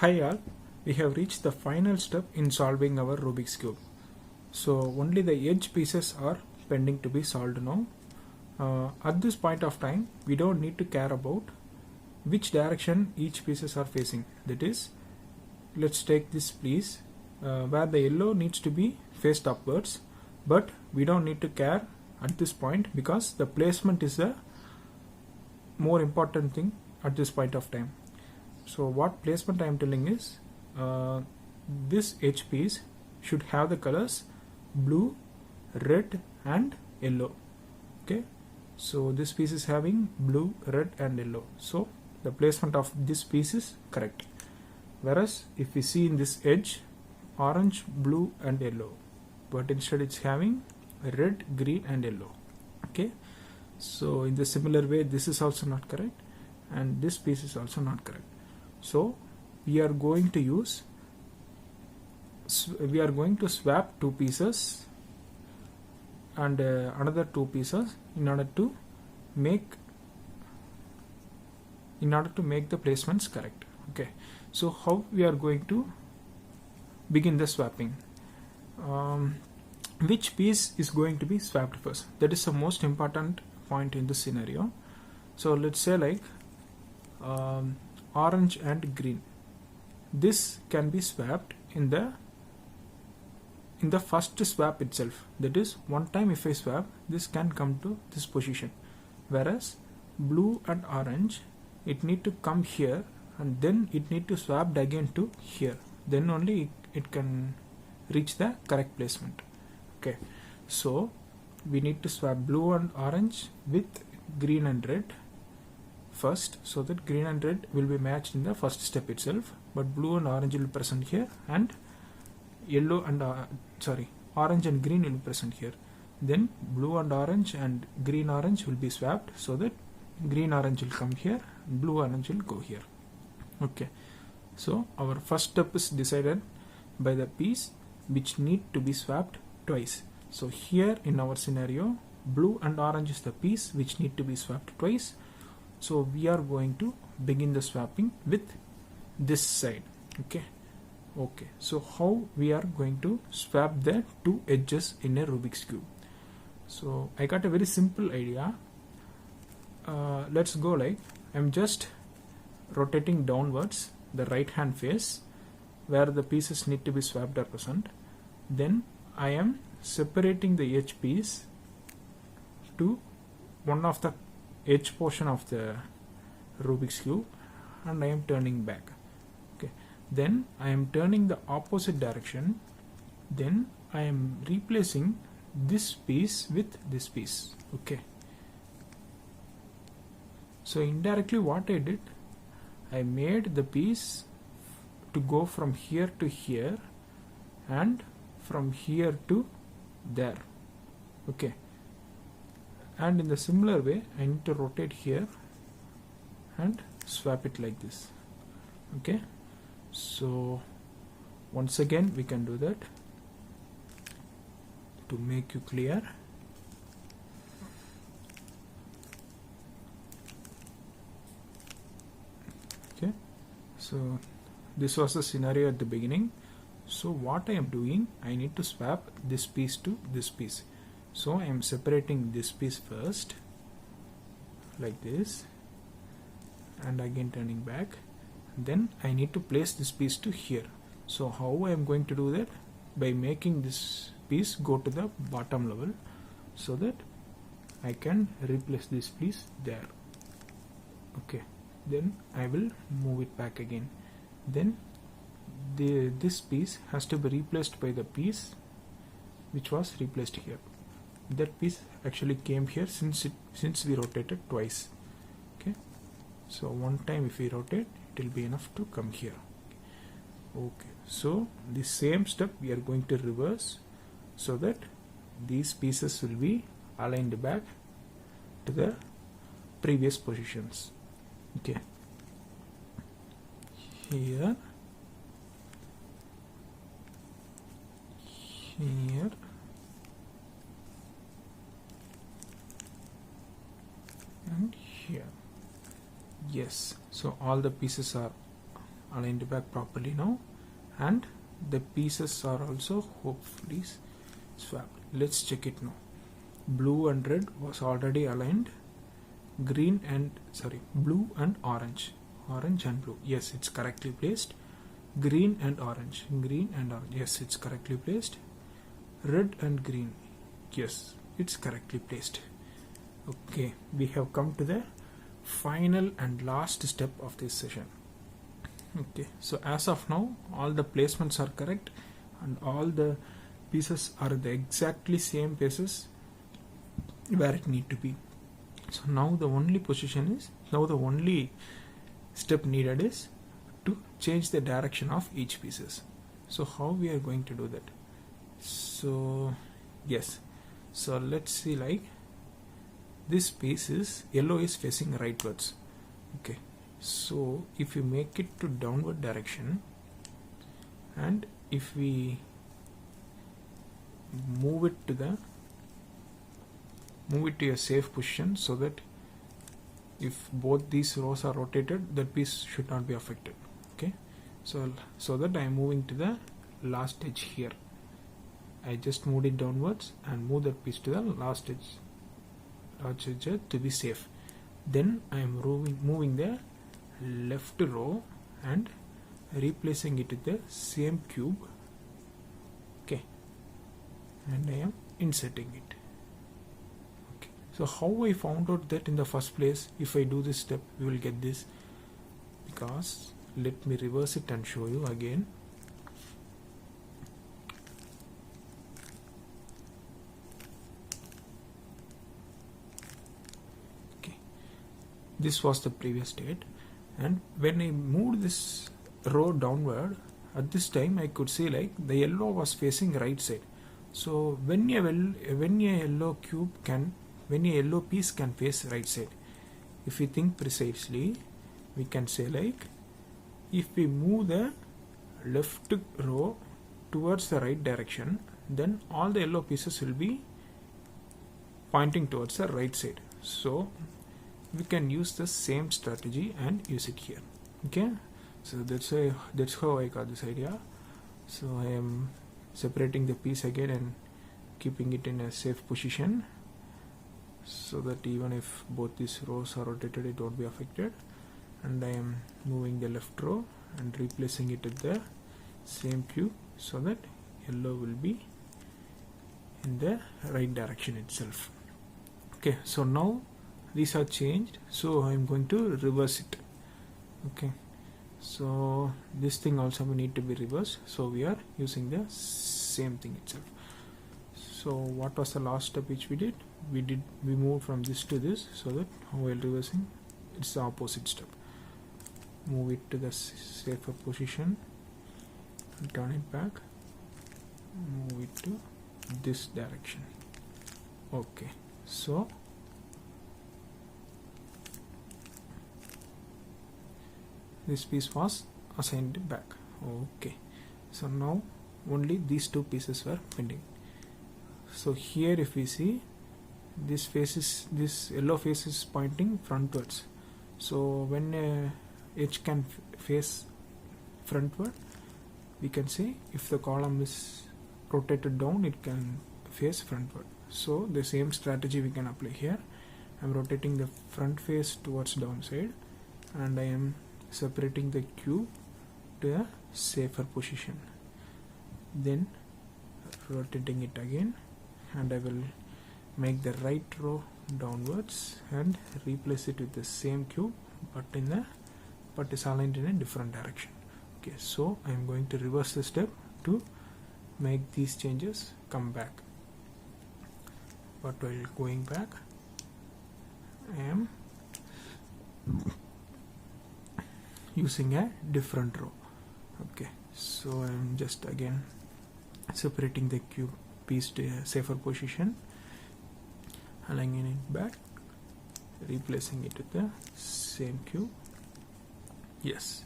Hi all, we have reached the final step in solving our Rubik's Cube. So only the edge pieces are pending to be solved now. At this point of time, we don't need to care about which direction each pieces are facing. That is, let's take this piece where the yellow needs to be faced upwards, but we don't need to care at this point because the placement is the more important thing at this point of time. So what placement I am telling is this edge piece should have the colors blue, red and yellow. Okay, so this piece is having blue, red and yellow, so the placement of this piece is correct. Whereas if we see in this edge, orange, blue and yellow, but instead it's having red, green and yellow. Okay, so in the similar way this is also not correct and this piece is also not correct. So we are going to swap two pieces and another two pieces in order to make the placements correct. Okay, so how we are going to begin the swapping? Which piece is going to be swapped first? That is the most important point in this scenario. So let's say like orange and green. This can be swapped in the first swap itself. That is, one time if I swap, this can come to this position. Whereas blue and orange, it need to come here and then it need to swap again to here. Then only it can reach the correct placement. Okay, so we need to swap blue and orange with green and red first, so that green and red will be matched in the first step itself, but blue and orange will be present here and yellow and orange and green will be present here. Then blue and orange and green orange will be swapped, so that green orange will come here, blue orange will go here. Okay, so our first step is decided by the piece which need to be swapped twice. So here in our scenario, blue and orange is the piece which need to be swapped twice. So we are going to begin the swapping with this side. Okay, so how we are going to swap the two edges in a Rubik's Cube? So I got a very simple idea. Let's go like, I'm just rotating downwards the right hand face where the pieces need to be swapped are present. Then I am separating the edge piece to one of the edge portion of the Rubik's Cube and I am turning back. Okay, then I am turning the opposite direction. Then I am replacing this piece with this piece. Okay, so indirectly what I did, I made the piece to go from here to here and from here to there. Okay, and in the similar way I need to rotate here and swap it like this. Okay, so once again we can do that to make you clear. Okay, so this was the scenario at the beginning. So what I am doing, I need to swap this piece to this piece. So I am separating this piece first like this and again turning back. Then I need to place this piece to here. So how I am going to do that? By making this piece go to the bottom level so that I can replace this piece there. Okay, then I will move it back again. Then this piece has to be replaced by the piece which was replaced here. That piece actually came here since we rotated twice. Okay, so one time if we rotate, it will be enough to come here. Okay, so the same step we are going to reverse so that these pieces will be aligned back to the previous positions. Okay, here, here, and here. Yes, so all the pieces are aligned back properly now, and the pieces are also hopefully swapped. Let's check it now. Blue and red was already aligned. Green and blue and orange and blue, yes, it's correctly placed. Green and orange, yes, it's correctly placed. Red and green, yes, it's correctly placed. Okay, we have come to the final and last step of this session. Okay, so as of now all the placements are correct and all the pieces are the exactly same places where it need to be. So now the only step needed is to change the direction of each pieces. So how we are going to do that? So yes, so let's see, like this piece is yellow is facing rightwards. Okay, so if we make it to downward direction and if we move it to a safe position, so that if both these rows are rotated, that piece should not be affected. Okay, so that I am moving to the last edge here. I just moved it downwards and move that piece to the last edge to be safe. Then I am moving the left row and replacing it with the same cube. Okay, and I am inserting it. Okay, so how I found out that in the first place, if I do this step, we will get this, because let me reverse it and show you again. This was the previous state, and when I moved this row downward, at this time I could see like the yellow was facing right side. So when a yellow piece can face right side, if we think precisely, we can say like if we move the left row towards the right direction, then all the yellow pieces will be pointing towards the right side. So we can use the same strategy and use it here. Okay, so that's how I got this idea. So I am separating the piece again and keeping it in a safe position, so that even if both these rows are rotated, it won't be affected. And I am moving the left row and replacing it with the same cube, so that yellow will be in the right direction itself. Okay, so now these are changed, so I am going to reverse it. Okay, so this thing also need to be reversed, so we are using the same thing itself. So what was the last step which we did? We moved from this to this, so that while reversing, it's the opposite step. Move it to the safer position, turn it back, move it to this direction. Okay, so this piece was assigned back. Okay, so now only these two pieces were pending. So here if we see, this yellow face is pointing frontwards. So when a edge can face frontward, we can say if the column is rotated down, it can face frontward. So the same strategy we can apply here. I am rotating the front face towards downside, and I am separating the cube to a safer position, then rotating it again, and I will make the right row downwards and replace it with the same cube, but is aligned in a different direction. Okay, so I am going to reverse the step to make these changes come back. But while going back, I am using a different row. Okay, so I am just again separating the cube piece to a safer position, aligning it back, replacing it with the same cube. Yes,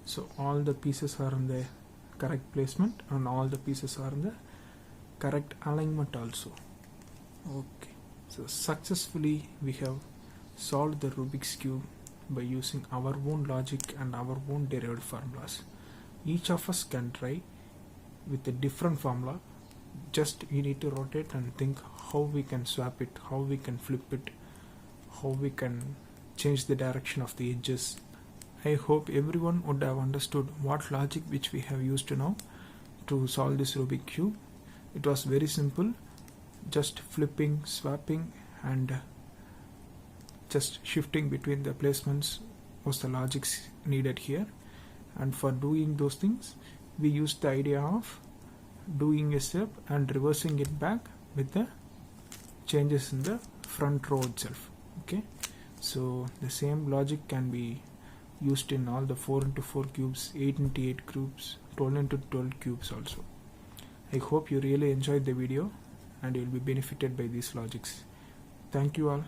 so all the pieces are in the correct placement and all the pieces are in the correct alignment also. Okay, so successfully we have solved the Rubik's cube by using our own logic and our own derived formulas. Each of us can try with a different formula. Just you need to rotate and think how we can swap it, how we can flip it, how we can change the direction of the edges. I hope everyone would have understood what logic which we have used now to solve this Rubik cube. It was very simple, just flipping, swapping and just shifting between the placements was the logics needed here. And for doing those things we used the idea of doing a step and reversing it back with the changes in the front row itself. Okay, so the same logic can be used in all the 4x4 cubes, 8x8 cubes, 12x12 cubes also. I hope you really enjoyed the video and you will be benefited by these logics. Thank you all.